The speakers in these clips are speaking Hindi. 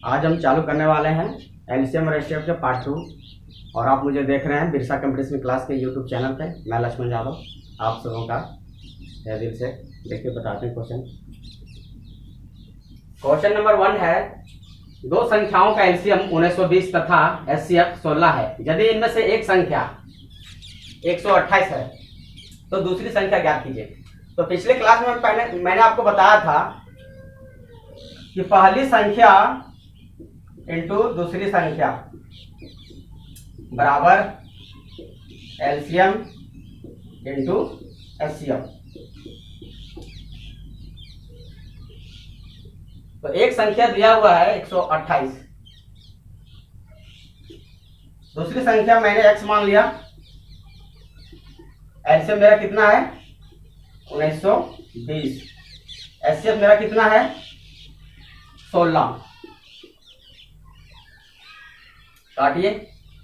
आज हम चालू करने वाले हैं एलसीएम रेशियो के पार्ट 2 और आप मुझे देख रहे हैं बिरसा कंपटीशन क्लास के यूट्यूब चैनल पे। मैं लक्ष्मण यादव आप सबों का तहे दिल से देखिए बताते हैं क्वेश्चन नंबर 1 है, दो संख्याओं का एलसीएम 1920 तथा एचसीएफ 16 है। यदि इनमें से एक संख्या 128 है तो दूसरी संख्या ज्ञात कीजिए। तो पिछले क्लास में मैंने आपको बताया था कि पहली संख्या इंटू दूसरी संख्या बराबर एलसीएम इंटू एचसीएफ। तो एक संख्या दिया हुआ है 128, दूसरी संख्या मैंने x मान लिया। एलसीएम मेरा कितना है 1920, एचसीएफ मेरा कितना है 16। काटिए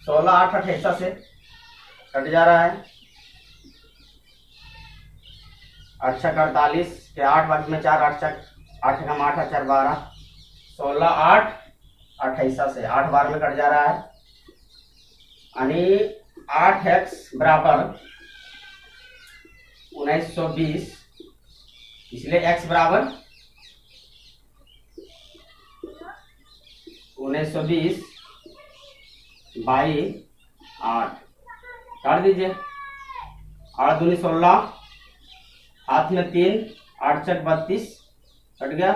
16 8 28 से कट जा रहा है, 8 छक 48 के 8 बाकी में 4 8 छक 8 कम 8 4 12, 16 8 28 से 8 बार में कट जा रहा है। यानी 8x बराबर 1920, इसलिए x बराबर 1920 बाई 8 काट दीजिए। 8 दूनी 16, हाथ में 3, 8 चक 32 कट गया।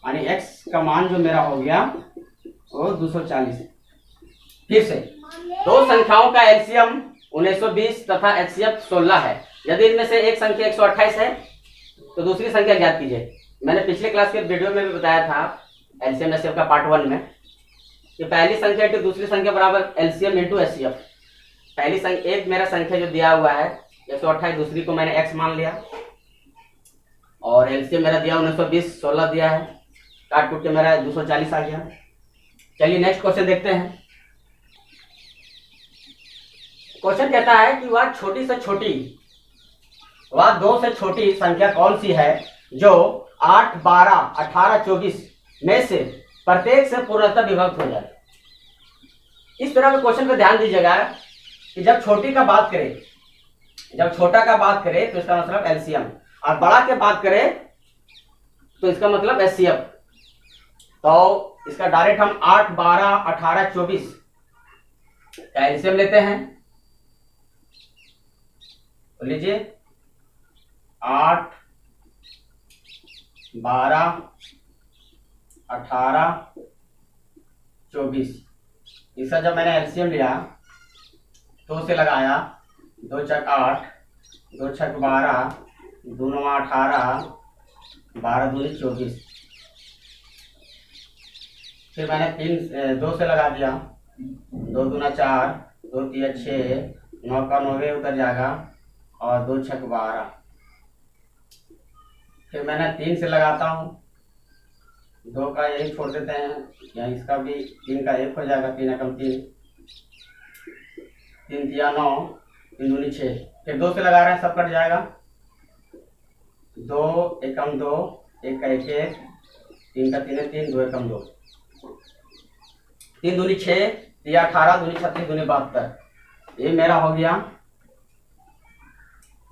यानी x का मान जो मेरा हो गया वो 240। फिर से दो संख्याओं का एलसीएम 1920 तथा एचसीएफ 16 है। यदि इनमें से एक संख्या 128 है तो दूसरी संख्या ज्ञात कीजिए। मैंने पिछले क्लास के वीडियो में भी बताया था एलसीएम एचसीएफ का पार्ट 1 में कि पहली संख्या इंटू दूसरी संख्या बराबर एलसीएम इंटू एचसीएफ। पहली संख्या एक मेरा संख्या जो दिया हुआ है 128, दूसरी को मैंने x मान लिया और एलसीएम मेरा दिया 1920 16 दिया है, काट कूट के मेरा 240 आ गया। चलिए नेक्स्ट क्वेश्चन देखते हैं। क्वेश्चन कहता है कि वह छोटी से छोटी, वह 2 से छोटी संख्या कौन सी है जो 8 12 18 24 में से प्रत्येक से पूर्णतः विभक्त हो जाए। इस तरह के क्वेश्चन पे ध्यान दीजिएगा कि जब छोटी का बात करें, जब छोटा का बात करें तो इसका मतलब एलसीएम, और बड़ा के बात करें तो इसका मतलब एचसीएफ। तो इसका डायरेक्ट हम 8 12 18 24 का एलसीएम लेते हैं। तो लीजिए 8 12 18 24, इसका जब मैंने एलसीएम लिया 2 से लगाया, 2 चक 8 2 छक 12 2 9 18 12 दूनी 24। फिर मैंने 2 से लगा दिया, 2 दूना 4 2 3 6 9 का 9 उतर जाएगा और 2 छक 12। फिर मैंने 3 से लगाता हूँ, 2 का यही छोड़ देते हैं, या इसका भी 3 का 1 हो जाएगा, 3 कम 3 3 दिया 9 3 दूनी 6। फिर 2 से लगा रहे हैं, सब कट जाएगा, 2 एकम 2 1 का 1 1 3 का 3 है 3 2 एकम 2 3 दूनी 6 3 18 दूनी 36 दूनी 72। ये मेरा हो गया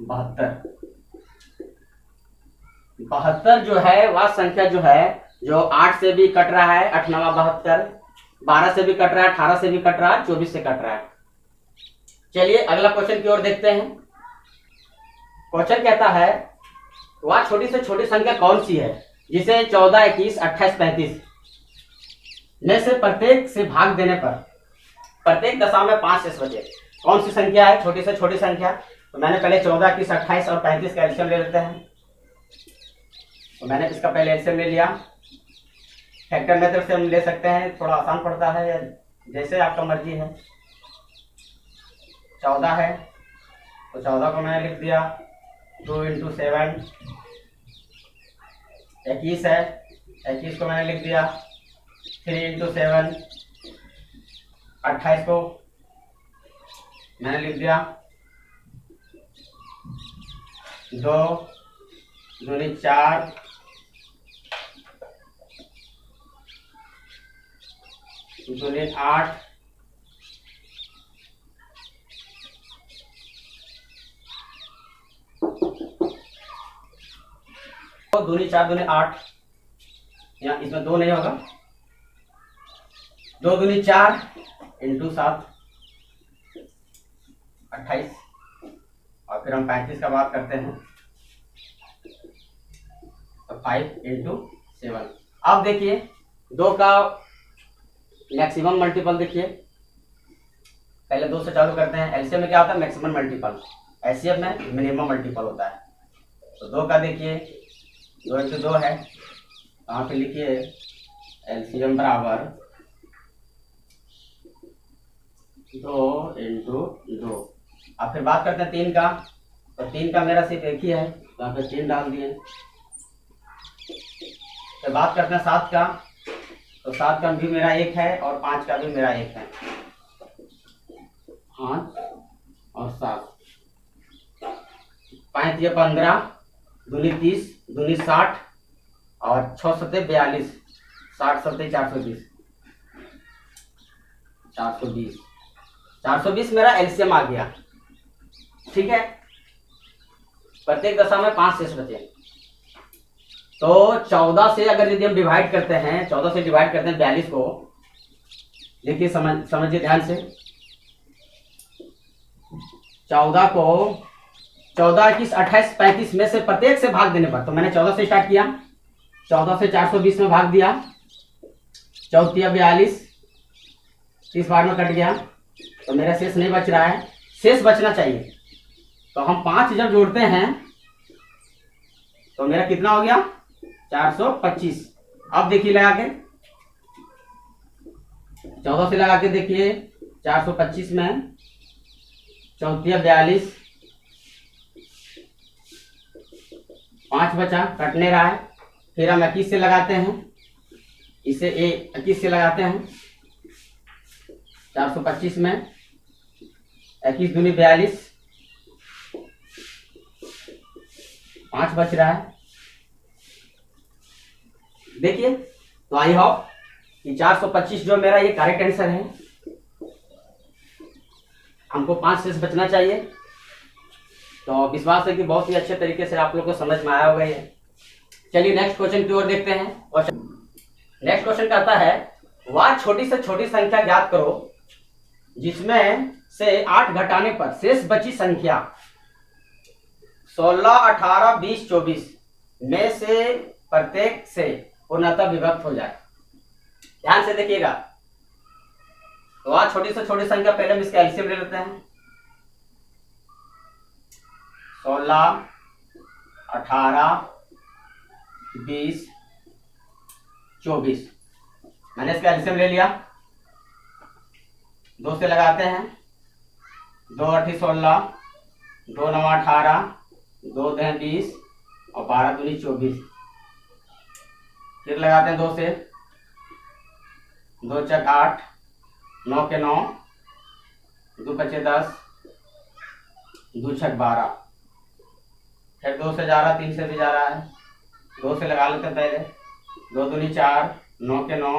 72। 72 जो है वह संख्या जो है जो 8 से भी कट रहा है, 8 9 72, 12 से भी कट रहा है, 18 से भी कट रहा है, 24 से कट रहा है। चलिए अगला क्वेश्चन की ओर देखते हैं। क्वेश्चन कहता है वह छोटी से छोटी संख्या कौन सी है जिसे 14 21 28 35 में से प्रत्येक से भाग देने पर प्रत्येक दशा में 5 शेष बचे। कौन सी संख्या है छोटी से छोटी संख्या? तो मैंने पहले 14 21 28 और 35 का एलसीएम ले लेते हैं। तो मैंने इसका पहले एलसीएम ले लिया। फैक्टर मेथड से हम ले सकते हैं, थोड़ा आसान पड़ता है, जैसे आपका मर्जी है। 14 है तो 14 को मैंने लिख दिया 2 × 7। 21 है, 21 को मैंने लिख दिया 3 × 7। 28 को मैंने लिख दिया 2 दूनी 4 दूनी 8, तो दूनी 4 दूनी 8, यहाँ इसमें 2 नहीं होगा, 2 दूनी 4 इंटू 7 28, और फिर हम 35 का बात करते हैं तो 5 इंटू 7। अब देखिए 2 का मैक्सिमम मल्टीपल देखिए, पहले 2 से चालू करते हैं। एलसीएम में क्या होता है? Maximum multiple. एचसीएफ में मिनिमम मल्टीपल होता है। तो 2 का देखिए 2 इंटू 2 है, यहाँ पे लिखिए एलसीएम बराबर 2 इंटू 2। अब फिर बात करते हैं 3 का, तो 3 का मेरा सिर्फ एक ही है, तो यहाँ पे 3 डाल दिए। फिर बात करते हैं 7 का, तो 7 का भी मेरा 1 है और 5 का भी मेरा 1 है। 5 और 7, 5 ये 15, दूनी 30, दूनी 60 और 6 सत्ते 42, 60 सत्ते 420, 420, 420 मेरा एलसीएम आ गया। ठीक है, प्रत्येक दशा में 5 शेष बचे। तो 14 से अगर यदि हम डिवाइड करते हैं, 14 से डिवाइड करते हैं 42 को, देखिए समझिए ध्यान से, 14 को 14, 21, 28, 35 में से प्रत्येक से भाग देने पर, तो मैंने 14 से स्टार्ट किया, 14 से 420 में भाग दिया, 14 42, 30 बार में कट गया, तो मेरा शेष नहीं बच रहा है, शेष बचना चाहिए। तो हम 5 जब जोड़ते हैं तो मेरा कितना हो गया? 425। अब देखिए लगा के 14 से लगा के देखिए 425 में 14 42, 5 बचा, कटने रहा है। फिर हम 21 से लगाते हैं, इसे 21 से लगाते हैं, 425 में 21 दूनी 42, 5 बच रहा है। देखिए, तो आई होप कि 425 जो मेरा ये करेक्ट आंसर है। हमको 5 शेष बचना चाहिए। तो विश्वास है कि बहुत ही अच्छे तरीके से आप लोग को समझ में आया होगा ये। चलिए नेक्स्ट क्वेश्चन की ओर देखते हैं। नेक्स्ट क्वेश्चन कहता है, वह छोटी से छोटी संख्या ज्ञात करो जिसमें से 8 घटाने पर शेष बची संख्या 16, 18, 20, 24 में से प्रत्येक से पूर्णतः विभक्त हो जाए। ध्यान से देखिएगा। तो आज छोटी से छोटी संख्या पहले हम इसका एलसीएम ले लेते हैं। 16, 18, 20, 24, मैंने इसका एलसीएम ले लिया। 2 से लगाते हैं, 2 8 16, 2 9 18, 2 10 20 और 12 दूनी 24। फिर लगाते हैं 2 से, 2 चक 8, 9 के 9, 2 पचे 10, 2 छक 12। फिर 2 से जा रहा, 3 से भी जा रहा है, 2 से लगा लेते हैं पहले, 2 दूनी 4, 9 के 9,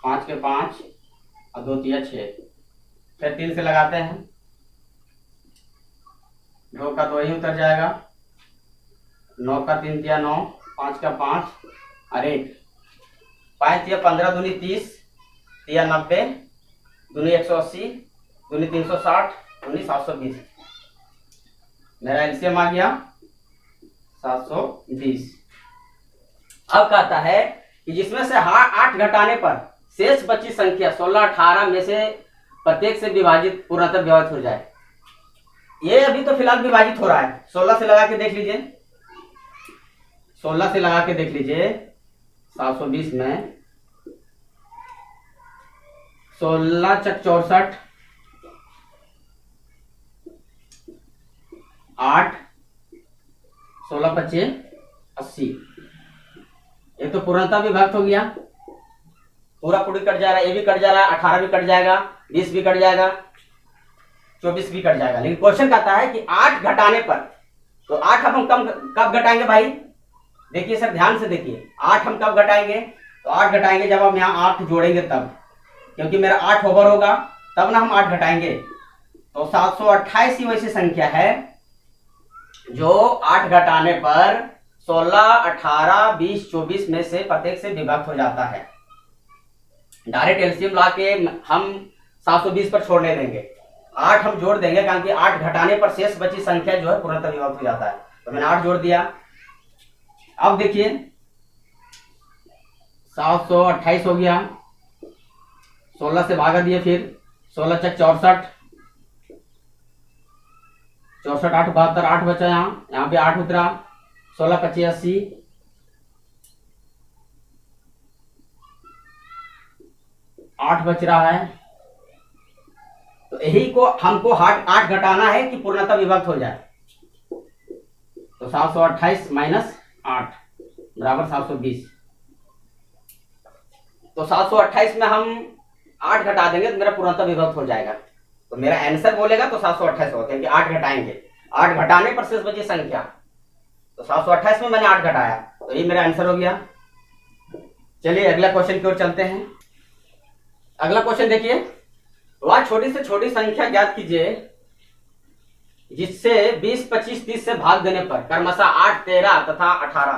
5 के 5 और 2 तिया 6। फिर 3 से लगाते हैं, 2 का 2 ही उतर जाएगा, 9 का 3 तिया 9, 5 का 5 और 1, 5 तिया 15 दूनी 30, तिया 90, दूनी 180, दूनी 360, दूनी 720। मेरा एलसीएम आ गया 720। अब कहता है कि जिसमें से 8 घटाने पर शेष बची संख्या 16, 18 में से प्रत्येक से विभाजित पूर्णतः विभाजित हो जाए। ये अभी तो फिलहाल विभाजित हो रहा है। 16 से लगा के देख लीजिए, 16 से लगा के देख लीजिए, 720 में 16 चक 64, 8, 16 पचे 80। ये तो पूर्णतः विभक्त हो गया, पूरा पूरी कट जा रहा है, ये भी कट जा रहा है, 18 भी कट जाएगा, 20 भी कट जाएगा, 24 भी कट जाएगा। लेकिन क्वेश्चन कहता है कि 8 घटाने पर, तो 8 हम कब घटाएंगे भाई? देखिए सर ध्यान से देखिए, 8 हम कब घटाएंगे? तो 8 घटाएंगे जब हम यहाँ 8 जोड़ेंगे तब। क्योंकि मेरा 8 ओवर होगा तब ना हम 8 घटाएंगे। तो 728 ही वैसी संख्या है जो 8 घटाने पर 16, 18, 20, 24 में से प्रत्येक से विभक्त हो जाता है। डायरेक्ट एलसीएम ला के हम 720 पर छोड़ने देंगे, 8 हम जोड़ देंगे, कारण कि 8 घटाने पर शेष बची संख्या जो है पूर्णतः विभक्त हो जाता है। तो मैंने 8 जोड़ दिया। अब देखिए 728 हो गया, 16 से भागा दिए, फिर 16 चक 64, 64 8 72, 8 बचा, यहाँ पे 8 उतरा, 16 25 80, 8 बच रहा है। तो यही को हमको 8 घटाना है कि पूर्णतः विभक्त हो जाए। तो 728 माइनस 8 बराबर 720। तो 728 में हम 8 घटा देंगे तो मेरा पूर्णतः विभक्त हो जाएगा। तो मेरा आंसर बोलेगा तो 728 होगा, क्योंकि 8 घटाएंगे, 8 घटाने पर शेष बची संख्या। तो 728 में मैंने 8 घटाया, तो ये मेरा आंसर हो गया। चलिए अगला क्वेश्चन की ओर चलते हैं। अगला क्वेश्चन देखिए, वह छोटी से छोटी संख्या ज्ञात कीजिए जिससे 20, 25, 30 से भाग देने पर क्रमशः 8, 13 तथा 18,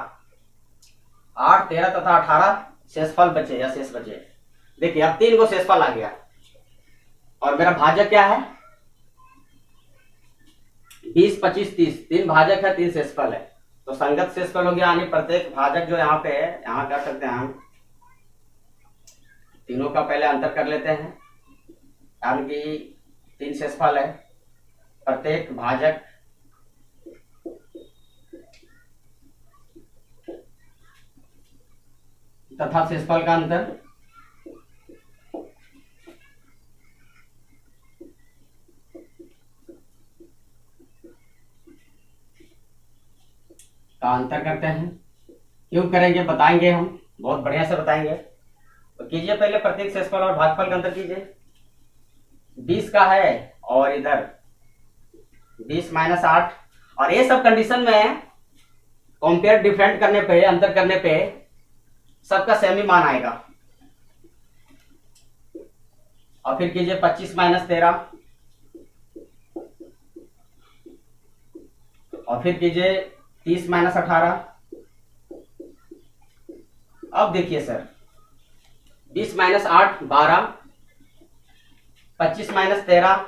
8, 13 तथा 18 शेषफल बचे या शेष बचे। देखिए अब 3 को शेषफल आ गया और मेरा भाजक क्या है 20, 25, 30, 3 भाजक है, 3 शेषफल है। तो संगत शेषफल हो गया, यानी प्रत्येक भाजक जो यहाँ पे है, यहाँ कर सकते हैं हम तीनों का पहले अंतर कर लेते हैं, कारण कि 3 शेषफल है, प्रत्येक भाजक तथा शेषफल का अंतर। का अंतर करते हैं, क्यों करेंगे बताएंगे, हम बहुत बढ़िया से बताएंगे। तो कीजिए पहले प्रत्येक शेषफल और भागफल का अंतर कीजिए। 20 का है और इधर 20 माइनस 8, और ये सब कंडीशन में कंपेयर डिफरेंट करने पे, अंतर करने पे सबका सेम ही मान आएगा। और फिर कीजिए 25 माइनस 13, और फिर कीजिए 30 माइनस 18। अब देखिए सर 20 माइनस 8 12, 25 माइनस 13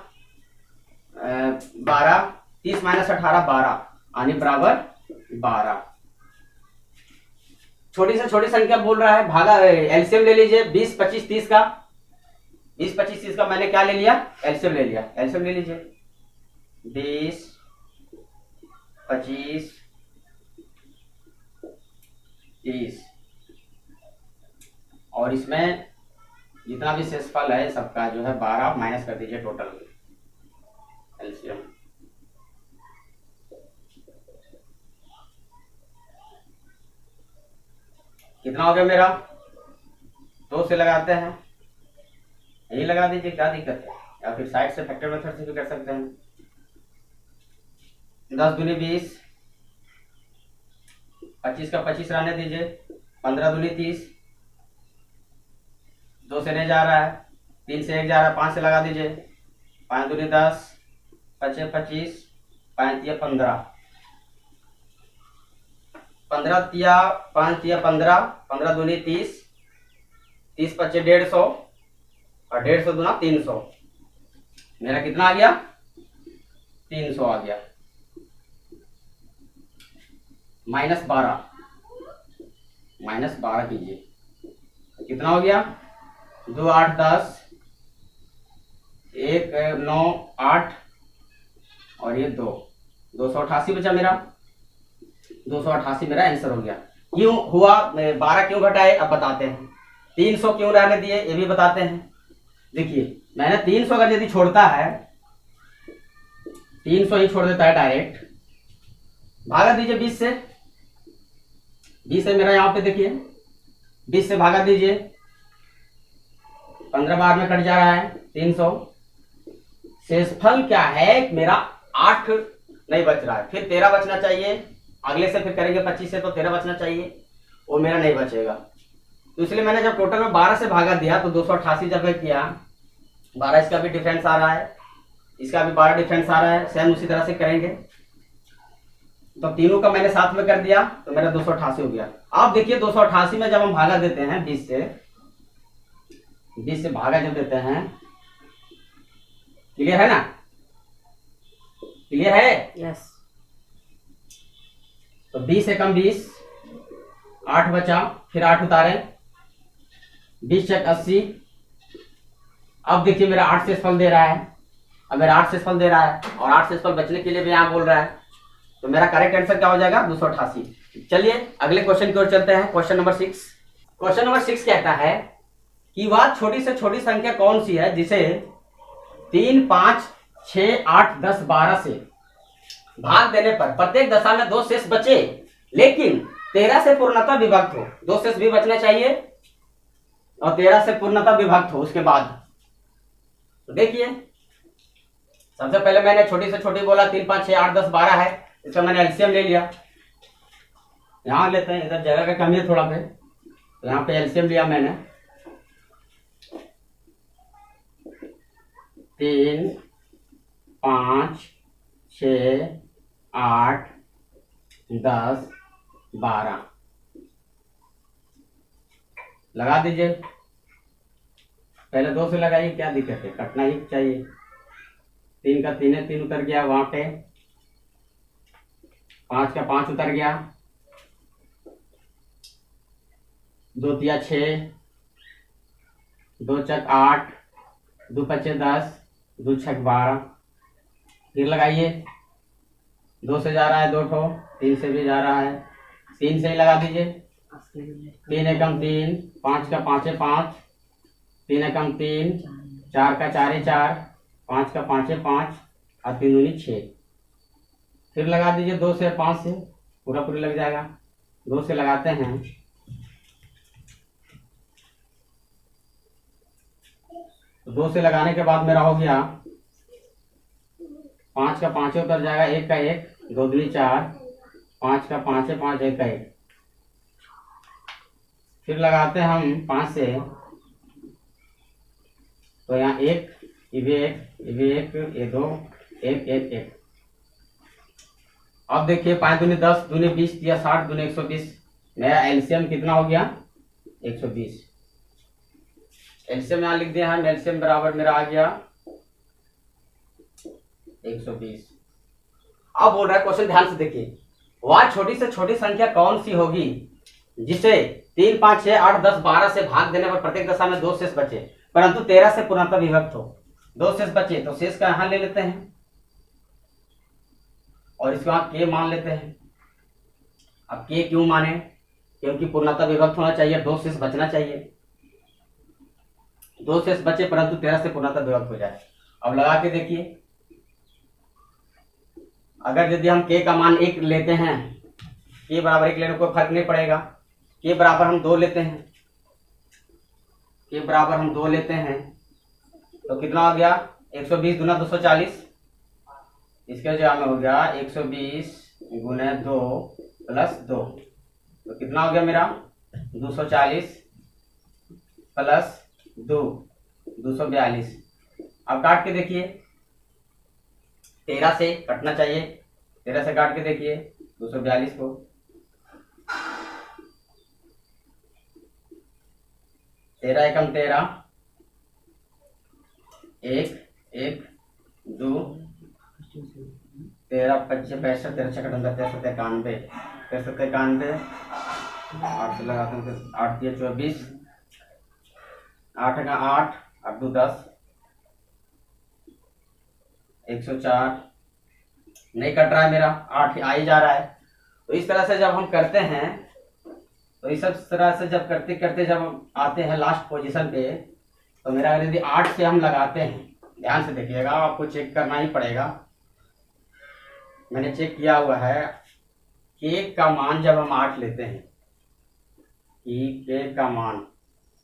12, 30 माइनस 18 12, यानी बराबर 12। छोटी से छोटी संख्या बोल रहा है, भागा एलसीएम ले लीजिए 20, 25, 30 का। 20, 25, 30 का मैंने क्या ले लिया, एलसीएम ले लिया। एलसीएम ले लीजिए 20, 25, 30, और इसमें जितना भी शेषफल है सबका जो है 12 माइनस कर दीजिए टोटल एलसीएम। कितना हो गया मेरा, 2 से लगाते हैं, यही लगा दीजिए, क्या दिक्कत है, या फिर साइड से फैक्टर मेथड से भी कर सकते हैं। 10 दूनी 20, 25 का 25 रहने दीजिए, 15 दूनी 30, 2 से नहीं जा रहा है, 3 से 1 जा रहा है, 5 से लगा दीजिए, 5 दूनी 10, 5 25, 5 तिया 15, 15 तिया 5 तिया 15, 15 दूनी 30, 30 25 150, और 150 दूना 300। मेरा कितना आ गया, 300 आ गया। -12, -12 कीजिए, कितना हो गया, 2 8 10, 1 9 8, और ये 2, 288 बचा मेरा, 288 मेरा आंसर हो गया। क्यों हुआ, 12 क्यों घटाए अब बताते हैं, 300 क्यों रहने दिए ये भी बताते हैं। देखिए मैंने 300 अगर यदि छोड़ता है, 300 ही छोड़ देता है डायरेक्ट, भागा दीजिए 20 से, 20 है मेरा यहाँ पे, देखिए 20 से भागा दीजिए, 15 बार में कट जा रहा है 300। शेषफल क्या है मेरा, 8 नहीं बच रहा है, फिर 13 बचना चाहिए, अगले से फिर करेंगे 25 से तो 13 बचना चाहिए, वो मेरा नहीं बचेगा। तो इसलिए मैंने जब टोटल में 12 से भागा दिया तो 288 जब मैं किया, 12 इसका भी डिफरेंस आ रहा है, इसका भी 12 डिफरेंस आ रहा है, सेम उसी तरह से करेंगे। तो तीनों का मैंने साथ में कर दिया तो मेरा 288 हो गया। आप देखिए 288 में जब हम भागा देते हैं 20 से भागा जब देते हैं, क्लियर है ना? क्लियर है? यस। तो 20 से कम 20, 8 बचा, फिर 8 उतारे, 20 चक 80। अब देखिए मेरा 8 से फल दे रहा है, अब मेरा 8 से फल दे रहा है और 8 से फल बचने के लिए भी यहाँ बोल रहा है, तो मेरा करेक्ट आंसर क्या हो जाएगा? 288। चलिए अगले क्वेश्चन की ओर चलते हैं। Question number 6। क्वेश्चन नंबर 6 कहता है कि वह छोटी से छोटी संख्या कौन सी है जिसे 3, 5, 6, 8, 10, 12 से भाग देने पर प्रत्येक दशा में 2 शेष बचे लेकिन 13 से पूर्णतः विभक्त हो। 2 शेष भी बचना चाहिए और 13 से पूर्णतः विभक्त हो उसके बाद। तो देखिए सबसे पहले मैंने छोटी से छोटी बोला 3, 5, 6, 8, 10, 12 है, इसका मैंने एलसीएम ले लिया। यहां लेते हैं, इधर जगह का कमी है थोड़ा पे, तो यहाँ पे एलसीएम लिया मैंने। 3, 5, 6, 8, 10, 12 लगा दीजिए। पहले 2 से लगाइए, क्या दिक्कत है, कटना ही चाहिए। 3 का 3 है, 3 उतर गया वहां पे, 5 का 5 उतर गया, 2 तिया 6, 2 चक 8, 2 पचे 10, 2 छक 12। फिर लगाइए, 2 से जा रहा है 2 ठो, 3 से भी जा रहा है, 3 से ही लगा दीजिए। 3 एकम 3, 5 का 5 है 5, 3 एकम 3, 4 का 4 है 4, 5 का 5 है 5 और 3 दूनी 6। फिर लगा दीजिए 2 से 5 से, पूरा पूरी लग जाएगा। 2 से लगाते हैं, 2 से लगाने के बाद मेरा हो गया 5 का 5 उतर जाएगा, 1 का 1, 2 दूनी 4, 5 का 5 है 5, 1 का 1। फिर लगाते हैं हम 5 से, तो यहाँ 1, ये भी 1, ये भी 1, ये 2, 1, 1, 1। अब देखिए 5 दूनी 10, दूनी 20 दिया 60, दूनी 120। मेरा एलसीएम कितना हो गया? 120। एलसीएम यहाँ लिख दिया है, एलसीएम बराबर मेरा आ गया 120। अब बोल रहा है क्वेश्चन, ध्यान से देखिए, वह छोटी से छोटी संख्या कौन सी होगी जिसे 3, 5, 6, 8, 10, 12 से भाग देने पर प्रत्येक दशा में 2 शेष बचे परंतु 13 से पूर्णतः विभक्त हो। 2 शेष बचे तो शेष का यहां ले लेते हैं और इसको यहां के मान लेते हैं। अब के क्यों माने? क्योंकि पूर्णतः विभक्त होना चाहिए, 2 शेष बचना चाहिए। 2 शेष बचे परंतु 13 से पूर्णतः विभक्त हो जाए। अब लगा के देखिए, अगर यदि हम के का मान 1 लेते हैं, के बराबर 1 लेने कोई फर्क नहीं पड़ेगा, के बराबर हम 2 लेते हैं, के बराबर हम 2 लेते हैं तो कितना हो गया? 120 गुना 240, इसके जगह में हो गया 120 गुना 2 प्लस 2, तो कितना हो गया मेरा? 240 प्लस 2, 242। अब काट के देखिए, 13 से कटना चाहिए, 13 से काट के देखिए 242 को। 13 एकम 13, 1, 1, 2, 13, 25, 65, 13, 6, 63, 91, 91, 8 से लगाते हैं, 8 दिया 24, 8 का 8, 8 2 10, 104। नहीं कट रहा है मेरा, 8 आ ही जा रहा है। तो इस तरह से जब हम करते हैं, तो इस तरह से जब करते करते जब हम आते हैं लास्ट पोजीशन पे, तो मेरा यदि 8 से हम लगाते हैं, ध्यान से देखिएगा, आपको चेक करना ही पड़ेगा। मैंने चेक किया हुआ है, के का मान जब हम 8 लेते हैं, कि के का मान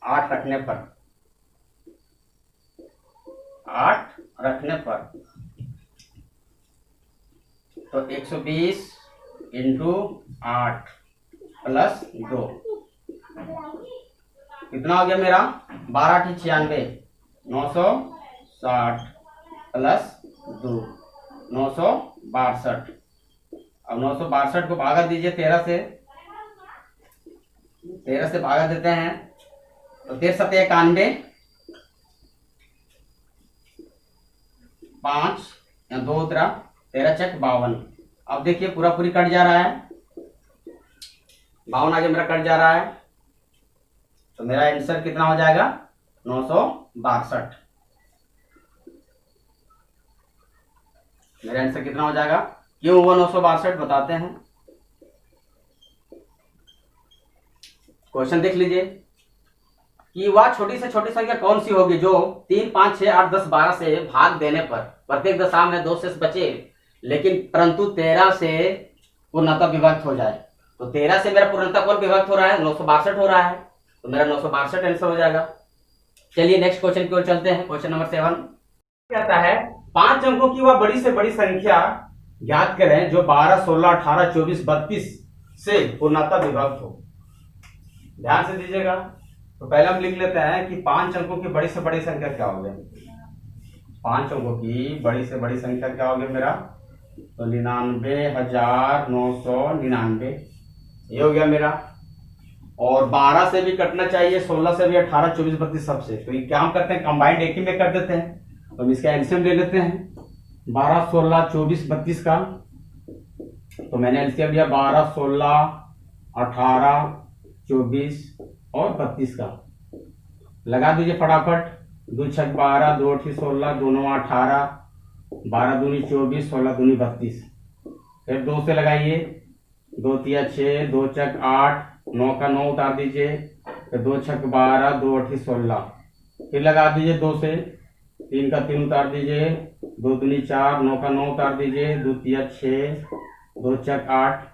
8 रखने पर, 8 रखने पर, तो 120 इंटू 8 प्लस 2, कितना हो गया मेरा 12×96, 960 प्लस 2, 962। अब 962 को भागा दीजिए 13 से, 13 से भागा देते हैं तो 13 7 91, 5 या 2 उतरा, 13 चक 52। अब देखिए पूरा पूरी कट जा रहा है, 52 आगे मेरा कट जा रहा है, तो मेरा आंसर कितना हो जाएगा 962। मेरा आंसर कितना हो जाएगा, क्यों हुआ 962 बताते हैं। क्वेश्चन देख लीजिए कि वह छोटी से छोटी संख्या कौन सी होगी जो 3, 5, 6, 8, 10, 12 से भाग देने पर प्रत्येक दशा में 2 शेष बचे, लेकिन परंतु 13 से पूर्णतः विभक्त हो जाए। तो 13 से मेरा पूर्णतः कौन विभक्त हो रहा है, 962 हो रहा है, तो मेरा 962 आंसर हो जाएगा। चलिए नेक्स्ट क्वेश्चन की ओर चलते हैं। क्वेश्चन नंबर 7 कहता है 5 अंकों की वह बड़ी से बड़ी संख्या ज्ञात करें जो 12, 16, 18, 24, 32 से पूर्णतः विभक्त हो। ध्यान से दीजिएगा। तो पहले हम लिख लेते हैं कि 5 अंकों की बड़ी से बड़ी संख्या क्या हो गया। 5 अंकों की बड़ी से बड़ी संख्या क्या हो गया मेरा, तो 99,999 ये हो गया मेरा। और 12 से भी कटना चाहिए, 16 से भी, 18, 24, 32 सबसे। तो ये क्या हम करते हैं, कंबाइंड एक ही में कर देते हैं। तो हम इसका एलसीएम ले लेते हैं 12, 16, 24, 32 का। तो मैंने एलसीएम लिया 12, 16, 18, 24 और 32 का। लगा दीजिए फटाफट, 2 छक 12, 2 8 16, 2 9 18, 12 दूनी 24, 16 दूनी 32। फिर 2 से लगाइए, 2 3 6, 2 चक 8, 9 का 9 उतार दीजिए, फिर 2 छक 12, 2 8 16। फिर लगा दीजिए 2 से, 3 का 3 उतार दीजिए, 2 दूनी 4, 9 का 9 उतार दीजिए, 2 3 6, 2 चक 8।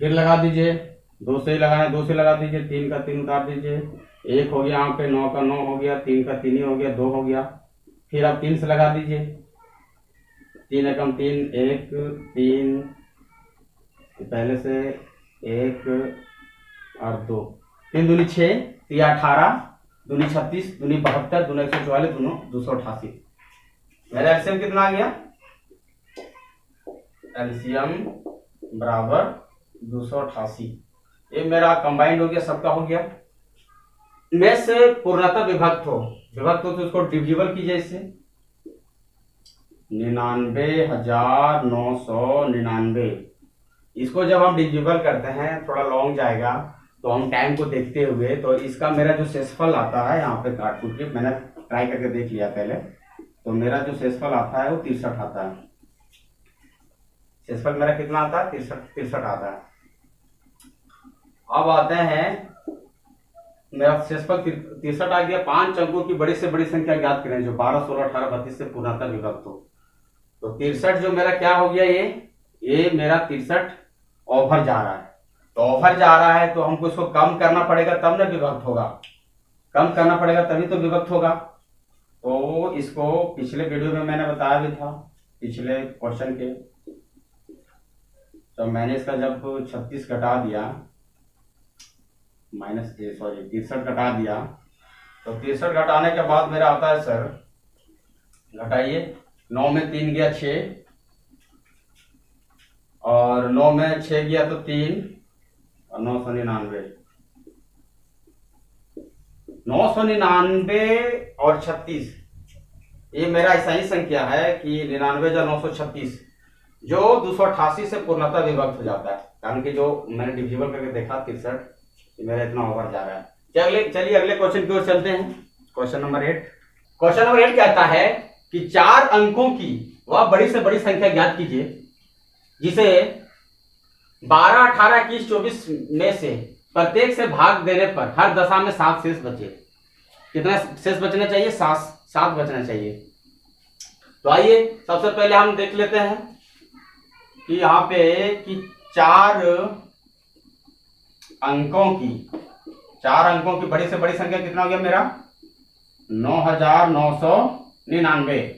फिर लगा दीजिए, 2 से लगाना, 2 से लगा दीजिए, 3 का 3 उतार दीजिए, 1 हो गया यहाँ पे, 9 का 9 हो गया, 3 का 3 ही हो गया, 2 हो गया। फिर आप 3 से लगा दीजिए, 3 एकम 3, 1 3, पहले से 1 और 2, 3 दूनी 6, 3 18, दूनी 36, दूनी 72, दूनी 144, दोनों 288। मेरा एलसीएम कितना आ गया, एलसीएम बराबर 288। ये मेरा कंबाइंड हो गया, सबका हो गया। में से पूर्णतः विभक्त हो तो उसको डिविजिबल कीजिए इससे, 99,999। इसको जब हम डिविजिबल करते हैं थोड़ा लॉन्ग जाएगा, तो हम टाइम को देखते हुए, तो इसका मेरा जो शेषफल आता है, यहाँ पे काट कूट के मैंने ट्राई करके देख लिया पहले, तो मेरा जो शेषफल आता है वो 63 आता है। शेषफल मेरा कितना आता है, 63 आता है। अब आते हैं, मेरा शेषफल 63 आ गया। 5 अंकों की बड़ी से बड़ी संख्या ज्ञात करें जो 12, 16, 18, 32 से पूर्णतः विभक्त हो। तो 63 जो मेरा क्या हो गया, ये मेरा 63 ओवर जा रहा है। तो ओवर जा रहा है तो हमको इसको कम करना पड़ेगा, तब ना विभक्त होगा। कम करना पड़ेगा तभी तो विभक्त होगा। तो इसको पिछले वीडियो में मैंने बताया भी था, पिछले क्वेश्चन के। तो मैंने इसका जब 36 घटा दिया, सॉरी 63 घटा दिया, तो 63 घटाने के बाद मेरा आता है सर, घटाइए, 9 में 3 गया 6, और 9 में 6 गया तो 3, और 999। 999 और 36, ये मेरा ऐसा ही संख्या है कि 99 या 936 जो 288 से पूर्णतः विभक्त हो जाता है। कारण कि जो मैंने डिविजिबल करके देखा 63, मेरा इतना ओवर जा रहा है। चलिए अगले क्वेश्चन की ओर चलते हैं। Question number 8। क्वेश्चन नंबर 8 कहता है कि 4 अंकों की वह बड़ी से बड़ी संख्या ज्ञात कीजिए जिसे 12, 18, 21, 24 में से प्रत्येक से भाग देने पर हर दशा में 7 शेष बचे। कितना शेष बचना चाहिए, 7 बचना चाहिए। तो आइए सबसे पहले हम देख लेते हैं कि यहाँ पे कि 4 अंकों की बड़ी से बड़ी संख्या कितना हो गया मेरा, 9,999।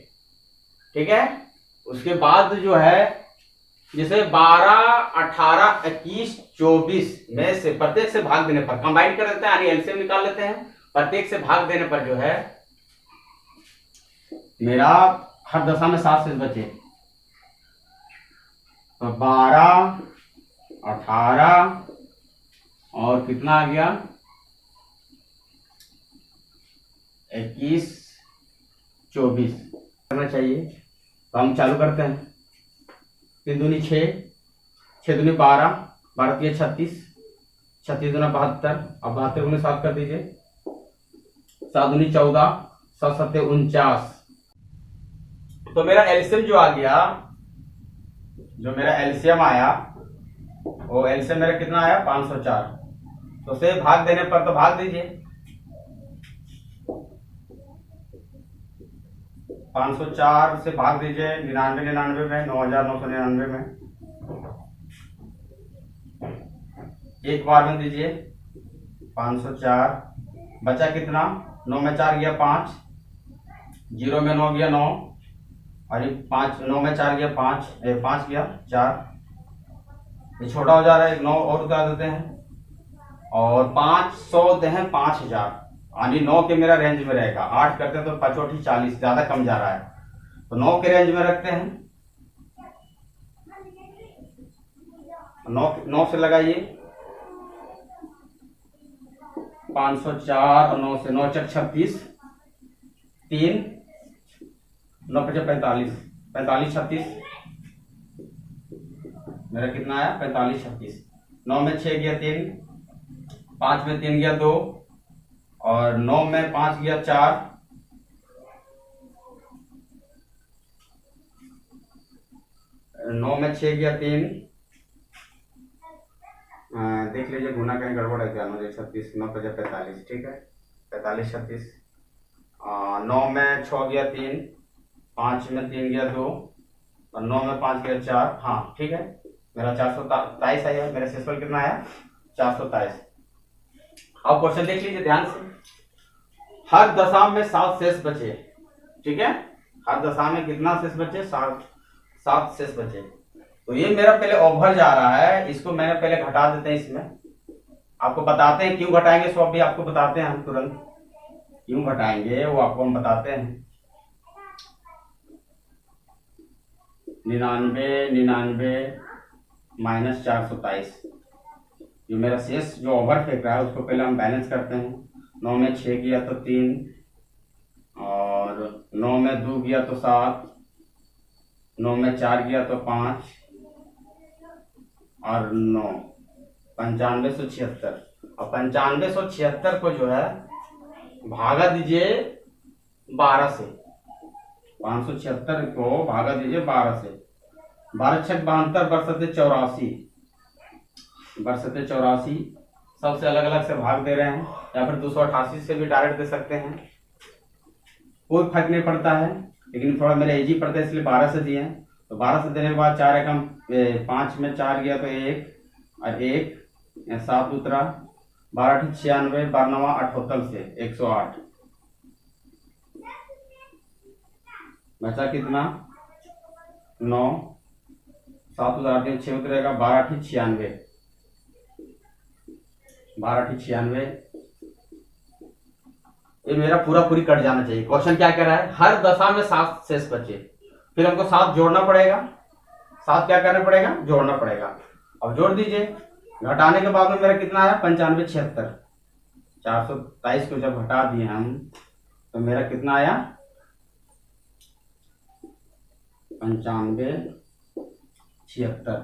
ठीक है। उसके बाद जो है जैसे 12, 18, 21, 24 में से प्रत्येक से भाग देने पर कंबाइन कर देते हैं, यानी एलसीएम निकाल लेते हैं। प्रत्येक से भाग देने पर जो है मेरा हर दशा में 7 शेष बचे। तो 12, 18 और कितना आ गया 21, 24 करना चाहिए। तो हम चालू करते हैं। 3 दूनी 6, 6 दूनी 12, 12 3 36, 36 दूना 72, अब 72 गुने 7 कर दीजिए। 7 दूनी 14, 7 7 49। तो मेरा एलसीएम जो आ गया, जो मेरा एलसीएम आया, वो एलसीएम मेरा कितना आया 504। तो उसे भाग देने पर तो भाग दीजिए। 504 से भाग दीजिए 99 में, 9999 में। एक बार में दीजिए 504, बचा कितना 9 में 4 गया 5, 0 में 9 गया 9, और 5 9 में 4 गया 5, 5 गया 4, ये छोटा हो जा रहा है। 9 और उतार देते हैं और 500 होते हैं 5000, यानी 9 के मेरा रेंज में रहेगा। 8 करते हैं तो 5 8 40, ज्यादा कम जा रहा है, तो 9 के रेंज में रखते हैं। 9 से लगाइए 504 और 9 से 9 चक 36, 3 9 5 45, 45 36 मेरा कितना आया 45 36। 9 में 6 गया 3, 5 में 3 गया 2, और 9 में 5 गया 4, 9 में 6 गया 3, देख लीजिए गुना कहीं गड़बड़ है क्या। 9 36, 9 5 45, ठीक है 45 36। 9 में 6 गया 3, 5 में 3 गया 2, और 9 में 5 गया 4, हाँ ठीक है। मेरा 423 आया। मेरा शेषफल कितना आया 423। अब क्वेश्चन देख लीजिए ध्यान से। हर दशा में 7 शेष बचे, ठीक है। हर दशा में कितना शेष बचे 7 शेष बचे। तो ये मेरा पहले ओवर जा रहा है, इसको मैंने पहले घटा देते हैं। इसमें आपको बताते हैं क्यों घटाएंगे, सो अभी आपको बताते हैं हम तुरंत क्यों घटाएंगे, वो आपको हम बताते हैं। 99 माइनस 423, जो मेरा शेष जो ओवर फेंक रहा है उसको पहले हम बैलेंस करते हैं। 9 में 6 गया तो 3, और 9 में 2 गया तो 7, 9 में 4 गया तो 5, और 9 9576। और 9576 को जो है भागा दीजिए 12 से। 576 को भागा दीजिए 12 से। 12 6 72, बरसते 84, बरसते 84। सबसे अलग अलग से भाग दे रहे हैं, या फिर 288 से भी डायरेक्ट दे सकते हैं, कोई फर्क नहीं पड़ता है। लेकिन थोड़ा मेरा इजी पड़ता है इसलिए 12 से दिए हैं। तो 12 से देने के बाद 4 एकम 5 में 4 गया तो 1, और 1 7 उतरा, 12 96, 12 78 से 108, बचा कितना 9, 7 उतार दिए 6 उतरेगा, 12 96, 12 96। ये मेरा पूरा पूरी कट जाना चाहिए। क्वेश्चन क्या कह रहा है, हर दशा में 7 शेष बचे, फिर हमको 7 जोड़ना पड़ेगा। 7 क्या करना पड़ेगा, जोड़ना पड़ेगा। अब जोड़ दीजिए, घटाने के बाद में मेरा कितना आया 95 76। 423 को जब घटा दिए हम तो मेरा कितना आया 95 76।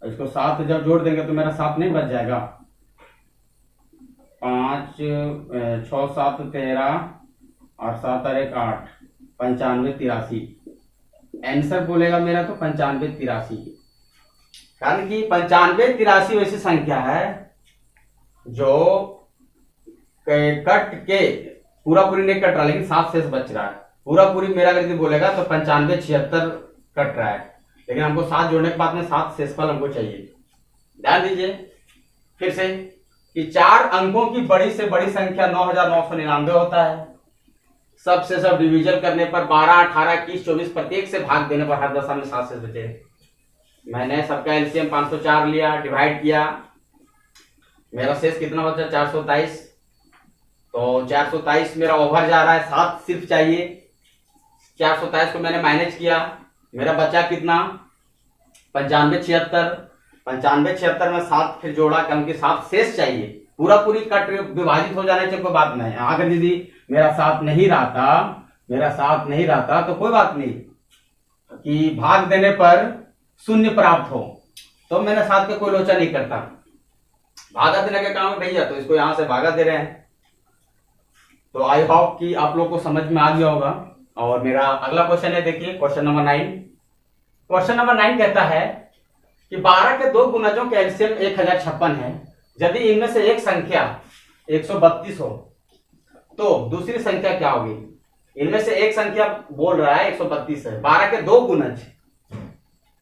इसको 7 जब जोड़ देंगे तो मेरा 7 नहीं बच जाएगा। 5 6 7 13 और 7 और 1 8, 95 83। आंसर बोलेगा मेरा तो 95 83, कारण कि 95 83 वैसी संख्या है जो कट के पूरा पूरी नहीं कट रहा, लेकिन 7 शेष बच रहा है। पूरा पूरी मेरा यदि बोलेगा तो 95 76 कट रहा है, लेकिन हमको 7 जोड़ने के बाद में 7 शेषफल हमको चाहिए। ध्यान दीजिए फिर से कि 4 अंकों की बड़ी से बड़ी संख्या 9999 होता है। सबसे सब डिविजन करने पर 12 18 21 24 प्रत्येक से भाग देने पर हर दशा में 7 शेष बचे। मैंने सबका एलसीएम 504 लिया, डिवाइड किया, मेरा शेष कितना बचा 427। तो 427 मेरा ओवर जा रहा है, 7 सिर्फ चाहिए। 427 को मैंने मैनेज किया, मेरा बचा कितना 9576। 9576 में 7 फिर जोड़ा क्योंकि 7 शेष चाहिए, पूरा पूरी कट विभाजित हो जाना चाहिए, कोई बात नहीं। अगर दीदी मेरा साथ नहीं रहता तो कोई बात नहीं कि भाग देने पर शून्य प्राप्त हो, तो मैंने साथ के कोई लोचा नहीं करता। भागा देने का काम है भैया, तो इसको यहां से भागा दे रहे हैं। तो आई होप कि आप लोग को समझ में आ गया होगा। और मेरा अगला क्वेश्चन है, देखिए क्वेश्चन नंबर 9। क्वेश्चन नंबर 9 कहता है कि 12 के दो गुणजों के एलसीएम 1056 है। यदि इनमें से एक संख्या 132 हो तो दूसरी संख्या क्या होगी। इनमें से एक संख्या बोल रहा है 132 है, 12 के दो गुणज,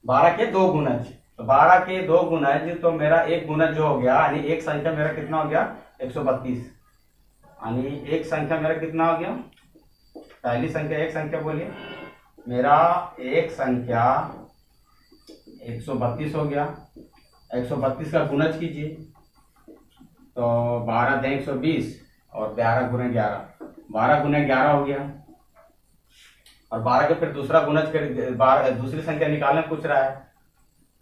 12 के दो गुणज, तो 12 के दो गुणज, तो मेरा एक गुणज जो हो गया यानी एक संख्या मेरा कितना हो गया 132, यानी एक संख्या मेरा कितना हो गया, पहली संख्या एक संख्या बोलिए, मेरा एक संख्या 132 हो गया। 132 का गुणज कीजिए, तो 12 दें 120 और 12 गुणे 11, 12 गुणे 11 हो गया। और 12 के फिर दूसरा गुणज कर, 12 दूसरी संख्या निकालने पूछ रहा है,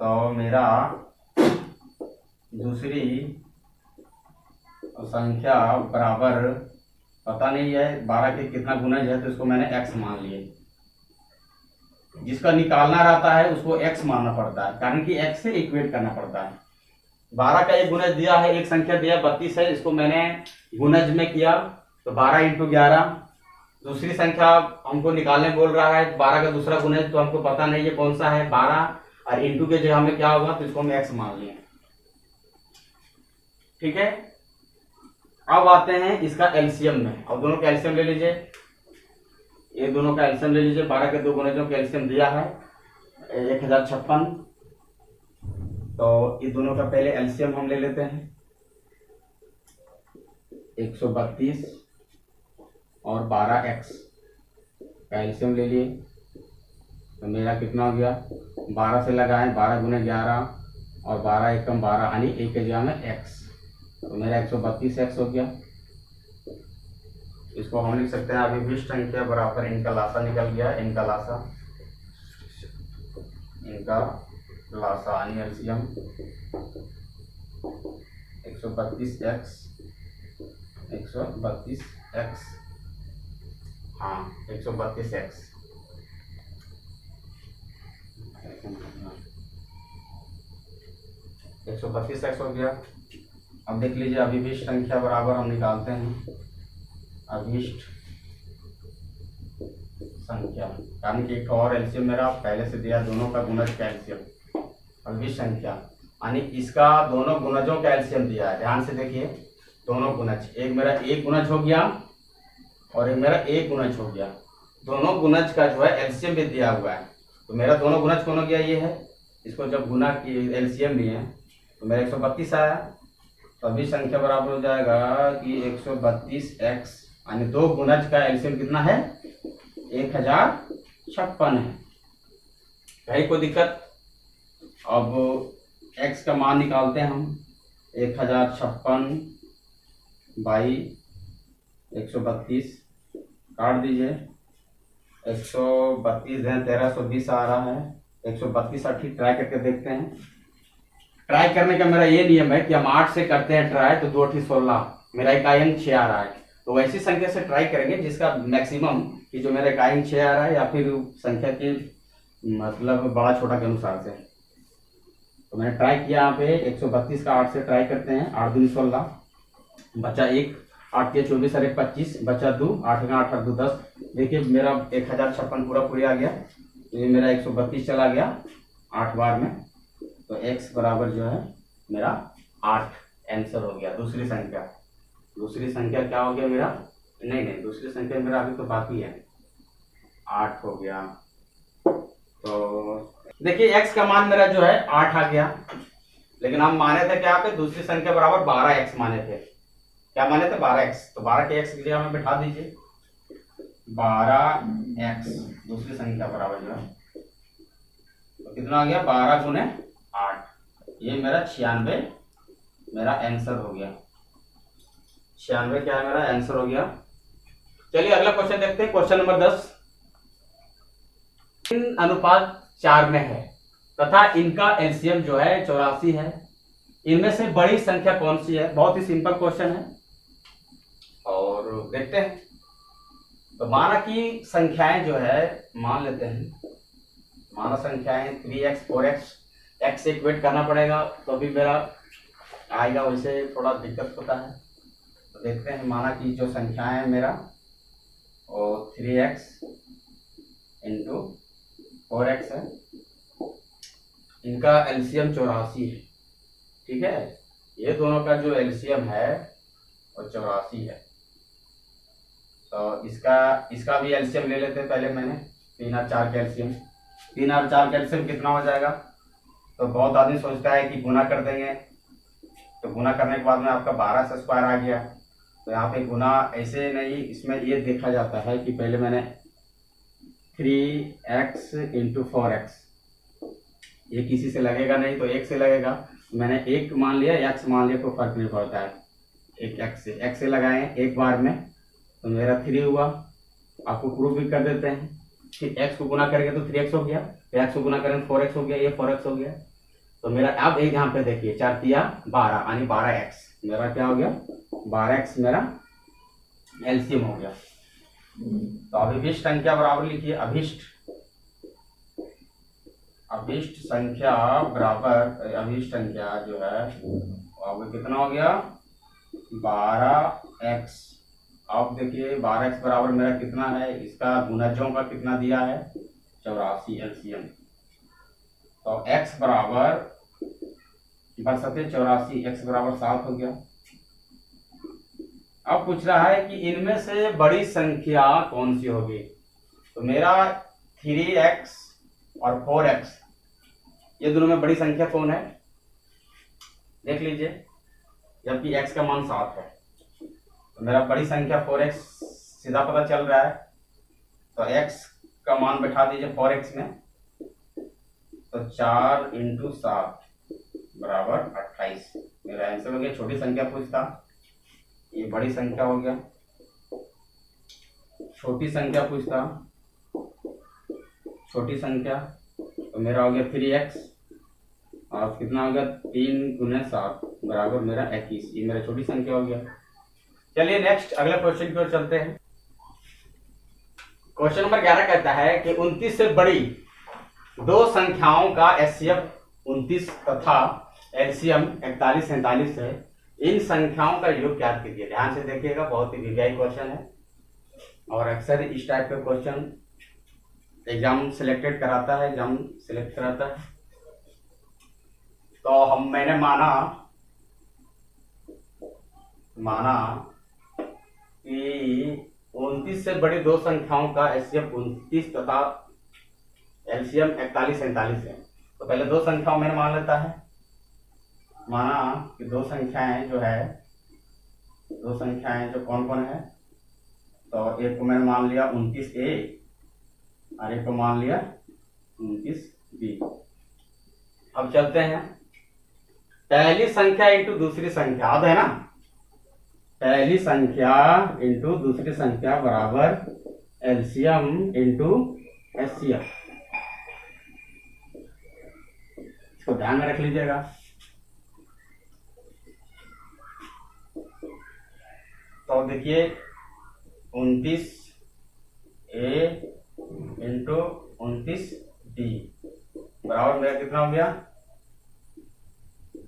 तो मेरा दूसरी संख्या बराबर पता नहीं है 12 के कितना गुणज है, तो इसको मैंने x मान लिए। जिसका निकालना रहता है उसको x मानना पड़ता है, कारण कि x से इक्वेट करना पड़ता है। 12 का एक गुणज दिया है, एक संख्या दिया 32 है, इसको मैंने गुणज में किया, तो 12 इंटू 11। दूसरी संख्या हमको निकालने बोल रहा है, 12 का दूसरा गुणज तो हमको पता नहीं है कौन सा है 12, और इंटू के जगह में क्या होगा, तो इसको हम x मान लिए। ठीक है, अब आते हैं इसका एलसीएम में, और दोनों का एलसीएम ले लीजिए, ये दोनों का एलसीएम ले लीजिए। 12 के दो गुणजों का एलसीएम दिया है 1056, तो ये दोनों का पहले एलसीएम हम ले लेते हैं, 132 और 12x का एलसीएम ले लिए, तो मेरा कितना हो गया 12 से लगाएं, 12 गुणे 11 और 12 एकम 12, यानी एक के जगह में x, तो मेरा 132x हो गया। इसको हम लिख सकते हैं अभिविष्ट संख्या बराबर इनका लासा निकल गया, इनका लासा यानी एलसीएम 132x, 132x, हाँ 132x, एक 132x हो गया। अब देख लीजिए अभिविष्ट संख्या बराबर हम निकालते हैं अभिष्ट संख्या, यानी कि एक और एलसीएम मेरा पहले से दिया, दोनों का गुणज का एलसीएम अभिष्ट संख्या, यानी इसका दोनों गुणजों का एलसीएम दिया है। ध्यान से देखिए, दोनों गुणज, एक मेरा एक गुणज हो गया और एक मेरा एक गुणज हो गया, दोनों गुणज का जो है एलसीएम भी दिया हुआ है। तो मेरा दोनों गुणज कौन हो गया, ये है, इसको जब गुना की एलसीएम लिए तो मेरा 132 आया, तो अभी संख्या बराबर हो जाएगा कि 132x, यानी दो गुणज का एलसीएम कितना है 1056 है। कहीं कोई दिक्कत। अब x का मान निकालते हैं हम, 1056 बाई 132 काट दीजिए, 132 है 1320 आ रहा है, 132 ठीक ट्राई करके देखते हैं। ट्राई करने का मेरा ये नियम है कि हम 8 से करते हैं ट्राई, तो 2 8 16, मेरा इकाई अंक 6 आ रहा है, तो वैसी संख्या से ट्राई करेंगे जिसका मैक्सिमम कि जो मेरा इकाई अंक 6 आ रहा है, या फिर संख्या के मतलब बड़ा छोटा के अनुसार से। तो मैंने ट्राई किया यहाँ पे 132 का 8 से ट्राई करते हैं, 8 दूनी 16, बचा 1, 8 के 24 और 1 25, बचा 2, 8 का 8 2 10। देखिए मेरा 1056 पूरा आ गया, ये मेरा 132 चला गया 8 बार में, तो x बराबर जो है मेरा 8 आंसर हो गया। दूसरी संख्या क्या हो गया मेरा, नहीं दूसरी संख्या मेरा अभी तो बाकी है, 8 हो गया। तो देखिए x का मान मेरा जो है 8 आ गया, लेकिन हम माने थे क्या पे, दूसरी संख्या बराबर 12x माने थे। क्या माने थे 12x, तो 12 के x की जगह में बिठा दीजिए 12x, दूसरी संख्या बराबर जो है, तो कितना आ गया 12 गुने 8, ये मेरा 96 मेरा आंसर हो गया। 96 क्या है मेरा आंसर हो गया। चलिए अगला क्वेश्चन देखते हैं। क्वेश्चन नंबर 10, 3:4 में है तथा इनका एलसीएम जो है 84 है, इनमें से बड़ी संख्या कौन सी है। बहुत ही सिंपल क्वेश्चन है और देखते हैं। तो माना कि संख्याएं जो है मान लेते हैं, माना संख्याएं 3x 4x, x से इक्वेट करना पड़ेगा तो अभी मेरा आएगा, वैसे थोड़ा दिक्कत होता है। तो देखते हैं, माना कि जो संख्याएं मेरा और 3x इंटू 4x है, इनका एलसीएम 84 है। ठीक है, ये दोनों का जो एलसीएम है वो 84 है। तो इसका भी एलसीएम ले लेते हैं। पहले मैंने 3 और 4 का एलसीएम, 3 और 4 का एलसीएम कितना हो जाएगा। तो बहुत आदमी सोचता है कि गुना कर देंगे, तो गुना करने के बाद में आपका 12 से स्क्वायर आ गया। तो यहाँ पे गुना ऐसे नहीं, इसमें ये देखा जाता है कि पहले मैंने 3x इंटू 4x, ये किसी से लगेगा नहीं तो 1 से लगेगा। मैंने 1 मान लिया, x मान लिया, कोई फर्क नहीं पड़ता है। एक x से लगाएं एक बार में तो मेरा 3 हुआ। आपको प्रूफ भी कर देते हैं कि x को गुना करेंगे तो 3x हो गया, x को गुना करेंगे 4x हो गया, ये 4x हो गया। तो मेरा अब एक यहाँ पे देखिए 4 तिया 12 यानी 12x, मेरा क्या हो गया 12x मेरा एलसीएम हो गया। तो अभिष्ट संख्या बराबर लिखिए, अभिष्ट संख्या बराबर, अभिष्ट संख्या जो है अब कितना हो गया 12x। अब देखिए 12x बराबर मेरा कितना है, इसका गुणजों का कितना दिया है 84 एलसीएम। तो x बराबर बरसते 84, x बराबर 7 हो गया। अब पूछ रहा है कि इनमें से बड़ी संख्या कौन सी होगी। तो मेरा 3x और 4x, ये दोनों में बड़ी संख्या कौन है देख लीजिए, जबकि x का मान 7 है। तो मेरा बड़ी संख्या 4x सीधा पता चल रहा है। तो x का मान बैठा दीजिए 4x में, तो 4 इंटू 7 बराबर 28 मेरा आंसर हो गया। छोटी संख्या पूछता, ये बड़ी संख्या हो गया। छोटी संख्या पूछता, छोटी संख्या तो मेरा हो गया 3x और कितना हो गया 3 गुने 7 बराबर मेरा 21, ये मेरा छोटी संख्या हो गया। चलिए नेक्स्ट अगला क्वेश्चन की ओर चलते हैं। क्वेश्चन नंबर 11 कहता है कि 29 से बड़ी दो संख्याओं का एचसीएफ 29 तथा एलसीएम 41 47 है, इन संख्याओं का योग ज्ञात कीजिए। ध्यान से देखिएगा, बहुत ही विज्ञान क्वेश्चन है और अक्सर इस टाइप के क्वेश्चन एग्जाम सिलेक्टेड कराता है, एग्जाम सिलेक्ट कराता है। तो मैंने माना कि 29 से बड़ी दो संख्याओं का एचसीएफ 29 तथा एलसीएम 41 47 है। तो पहले दो संख्याओं मैंने मान लेता है, माना कि दो संख्याएं जो कौन कौन है। तो एक को मैंने मान लिया 29A और एक को मान लिया 29B। अब चलते हैं, पहली संख्या इंटू दूसरी संख्या, याद है ना, पहली संख्या इंटू दूसरी संख्या बराबर एलसीएम इंटू एचसीएफ। इसको ध्यान में रख लीजिएगा। तो देखिए 29A इंटू 29B बराबर मेरा कितना हो गया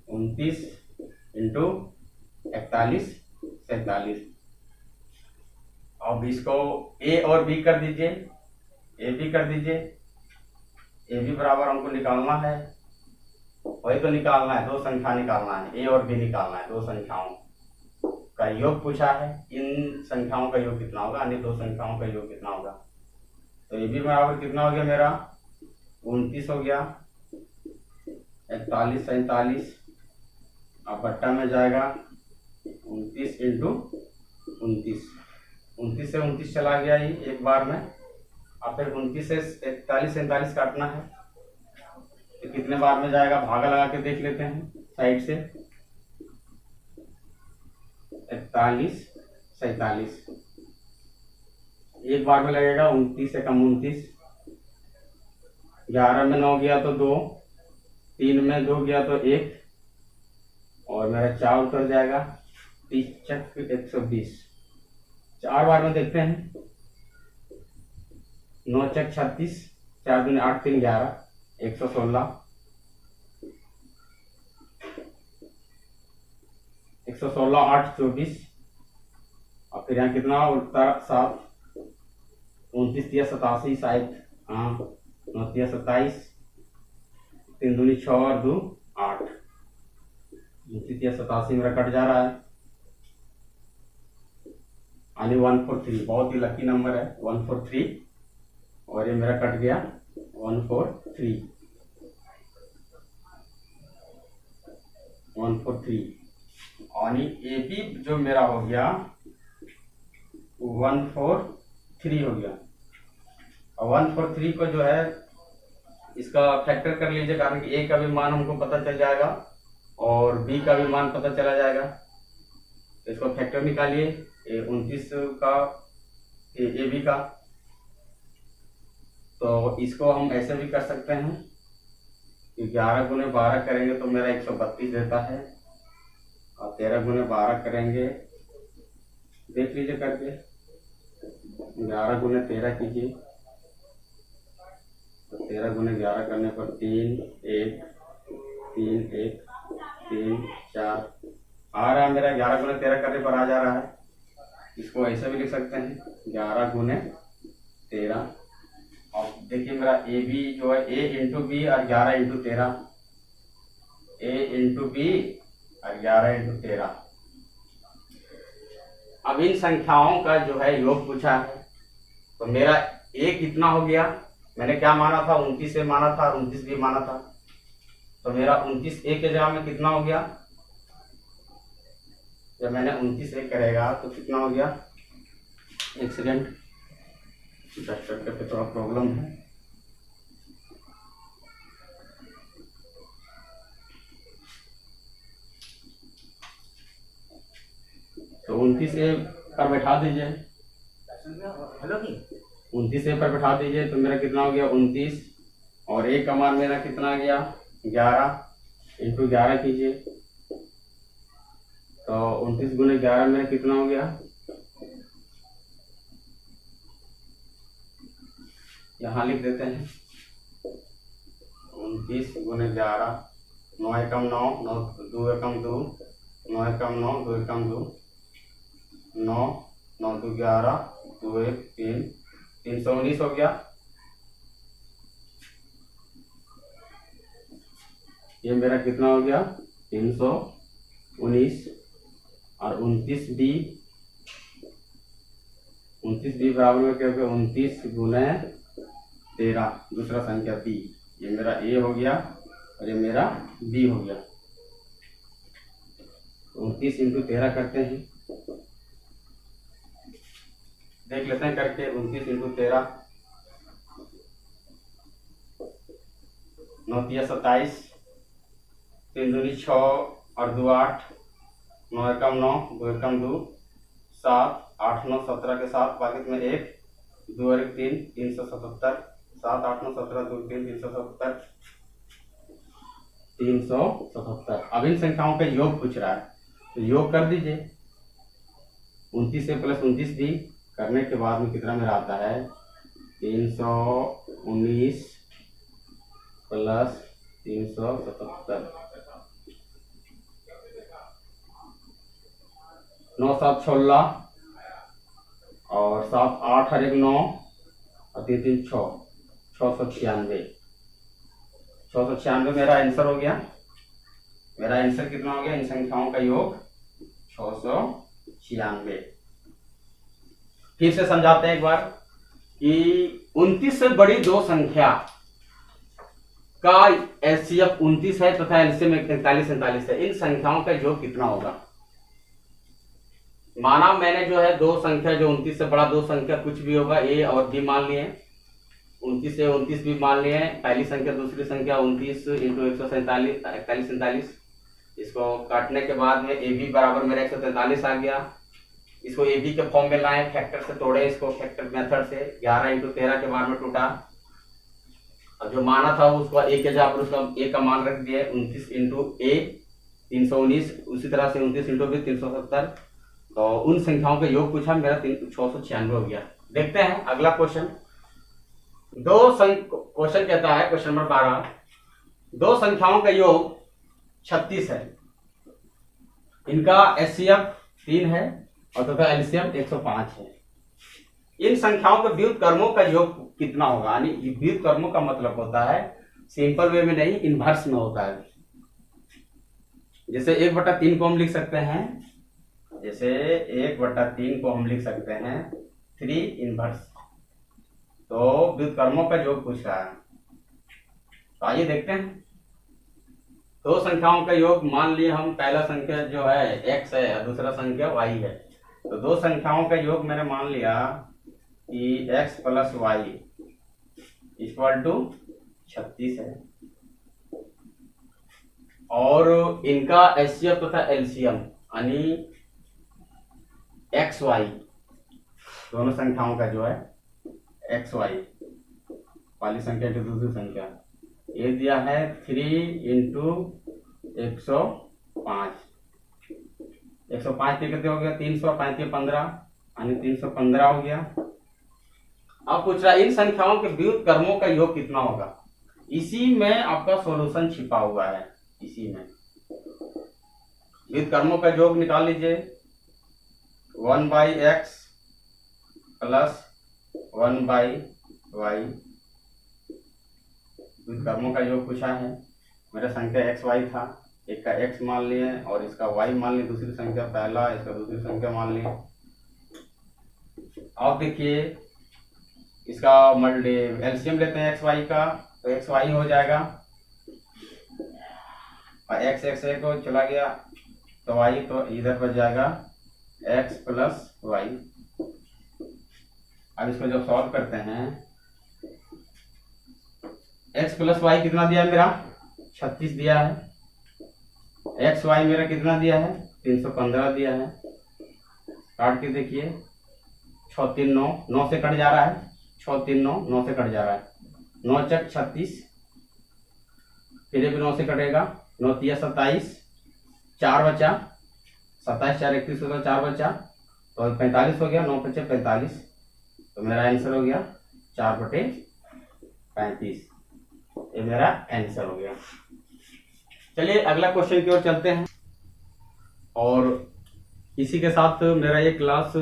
29 इंटू 41 47। अब इसको A और B कर दीजिए, A B कर दीजिए। A B बराबर हमको निकालना है, वही तो निकालना है, दो संख्या निकालना है, A और B निकालना है। दो संख्याओं का योग पूछा है, इन संख्याओं का योग कितना होगा, अन्य दो संख्याओं का योग कितना होगा। तो A B बराबर कितना हो गया मेरा 29 हो गया, 41 47, अब बट्टा में जाएगा 29 इंटू 29, 29 से 29 चला गया ही एक बार में। अब फिर 29 से 41 47 काटना है, तो कितने बार में जाएगा, भागा लगा के देख लेते हैं साइड से। 41 47, एक बार में लगेगा 29 से कम 29, 11 में 9 गया तो 2, 3 में 2 गया तो 1, और मेरा 4 उतर जाएगा। 30 चक 120, 4 बार में देखते हैं। 9 चक 36, 4 दूनी 8 3 11, 116, 116 8 24, और फिर यहाँ कितना उठता 7, 29 3 87 शायद, हाँ 9 3 27, 3 दूनी 6 और 2 8, 29 3 87 मेरा कट जा रहा है। यानी 143, बहुत ही लकी नंबर है 143, और ये मेरा कट गया 143, 143, और ये भी जो मेरा हो गया 143 हो गया। और 143 को जो है इसका फैक्टर कर लीजिए, कारण कि ए का भी मान हमको पता चल जाएगा और बी का भी मान पता चला जाएगा। तो इसको फैक्टर निकालिए, 29 का ए बी का। तो इसको हम ऐसे भी कर सकते हैं कि 11 गुने 12 करेंगे तो मेरा 132 देता है, और 13 गुने 12 करेंगे, देख लीजिए करके, 11 गुने 13 कीजिए, तो 13 गुने 11 करने पर 3 1 3 1 3 4 आ रहा है मेरा। 11 गुने 13 करने पर आ जा रहा है। इसको ऐसे भी लिख सकते हैं 11 गुने 13, और देखिए मेरा ए बी जो है ए इंटू बी और 11 इंटू 13, ए इंटू बी और 11 इंटू 13। अब इन संख्याओं का जो है योग पूछा है, तो मेरा ए कितना हो गया, मैंने क्या माना था 29 से माना था और 29 भी माना था, तो मेरा 29 ए के जगह में कितना हो गया, जब मैंने 29 ए करेगा तो कितना हो गया, एक सेकेंड दस करके थोड़ा प्रॉब्लम है। तो 29 ए पर बैठा दीजिए, 29 ए पर बैठा दीजिए, तो मेरा कितना हो गया 29, और ए का मान मेरा कितना आ गया 11 इंटू 11 कीजिए, तो 29 गुने 11 मेरा कितना हो गया, यहाँ लिख देते हैं 29 गुने 11, 9 एकम 9, 9 2 एकम 2, 9 एकम 9, 2 एकम 2, 9 9 2 11, 2 1 3, 319 हो गया। ये मेरा कितना हो गया 319, और 29 बी बराबर में क्या हो गया 29 गुने 13, दूसरा संख्या बी, ये मेरा ए हो गया और ये मेरा बी हो गया। 29 इंटू 13 करते हैं, देख लेते हैं करके। 29 इंटू 13, 9 3 27, 3 दूनी 6 और 2 8, 9 एकम 9, 2 एकम 2, 7 8 9 17 के साथ बाकी में 1 2 और 1 3, 377, 7 8 9 17 2 3 377, 377। अब इन संख्याओं का योग पूछ रहा है, तो योग कर दीजिए। 29 से प्लस 29 दी करने के बाद में कितना मेरा आता है 319 प्लस 377, 9 7 16, और 7 8 और 1 9, और 3 3 6, 696। 696 मेरा आंसर हो गया। मेरा आंसर कितना हो गया, इन संख्याओं का योग 696। फिर से समझाते हैं एक बार कि 29 से बड़ी दो संख्या का एचसीएफ 29 है तथा एलसीएम 43 47 है। इन संख्याओं का योग कितना होगा। माना मैंने जो है दो संख्या जो 29 से बड़ा दो संख्या कुछ भी होगा ए और बी मान लिए, 29 से 29 भी मान लिए, पहली संख्या दूसरी संख्या 29 इंटू 147 41 इसको काटने के बाद में ए बी बराबर मेरा 143 आ गया। इसको ए बी के फॉर्म में लाए, फैक्टर से तोड़े, इसको फैक्टर मेथड से 11 इंटू 13 के बार में टूटा। अब जो माना था उसको ए के जगह पर उसका ए का मान रख दिए, 29 इंटू ए 319, उसी तरह से 29 इंटू बी 370। तो उन संख्याओं का योग पूछा, मेरा 696 हो गया। देखते हैं अगला क्वेश्चन। क्वेश्चन कहता है, क्वेश्चन नंबर 12, दो संख्याओं का योग 36 है, इनका एचसीएफ 3 है और तथा एलसीएम 105 है। इन संख्याओं के व्युत्क्रमों का योग कितना होगा? यानी व्युत्क्रमों का मतलब होता है सिंपल वे में नहीं, इनवर्स में होता है। जैसे 1/3 को हम लिख सकते हैं, जैसे 1/3 को हम लिख सकते हैं 3 इनवर्स। तो व्युत्क्रमों का योग पूछ रहा है, तो आइए देखते हैं। दो संख्याओं का योग मान लिए हम, पहला संख्या जो है x है और दूसरा संख्या y है। तो दो संख्याओं का योग मैंने मान लिया कि x plus y equal to 36 है, और इनका एचसीएफ तथा एलसीएम यानी एक्स वाई, दोनों संख्याओं का जो है एक्स वाई, पहली संख्या की दूसरी संख्या, ये दिया है 3 इंटू 105। 105 कितने हो गया? 300, 5 के 15 यानी 315 हो गया। अब पूछ रहा है इन संख्याओं के व्युत्क्रमों का योग कितना होगा? इसी में आपका सॉल्यूशन छिपा हुआ है। इसी में व्युत्क्रमों का योग निकाल लीजिए, 1/x प्लस 1/y, व्युत्क्रमों का योग पूछा है। मेरा संख्या एक्स वाई था, एक का x मान लिए और इसका y मान लिए, दूसरी संख्या पहला, इसका दूसरी संख्या मान लिए। अब देखिए इसका एलसीएम लेते हैं एक्स वाई का, तो एक्स वाई हो जाएगा और एक्स एक्स एक को चला गया तो वाई, तो इधर बच जाएगा एक्स प्लस वाई। अब इसको जब सॉल्व करते हैं, एक्स प्लस वाई कितना दिया है मेरा? 36 दिया है। एक्स वाई मेरा कितना दिया है? 315 दिया है। काट के देखिए, 6 3 9, 9 से कट जा रहा है, 6 3 9, 9 से कट जा रहा है, 9 चक 36, फिर भी 9 से कटेगा, 9 3 27, 4 बचा, 27 4 31 होगा, 4 बचा तो 45 हो गया, 9 5 45, तो मेरा आंसर हो गया 4/35। ये मेरा आंसर हो गया। चलिए अगला क्वेश्चन की ओर चलते हैं, और इसी के साथ मेरा ये क्लास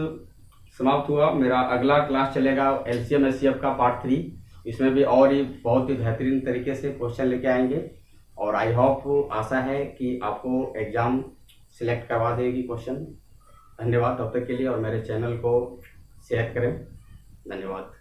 समाप्त हुआ। मेरा अगला क्लास चलेगा एलसीएम एचसीएफ का पार्ट 3। इसमें भी और ही बहुत ही बेहतरीन तरीके से क्वेश्चन लेके आएंगे, और आई होप, आशा है कि आपको एग्जाम सिलेक्ट करवा देगी क्वेश्चन। धन्यवाद तब तक के लिए, और मेरे चैनल को शेयर करें। धन्यवाद।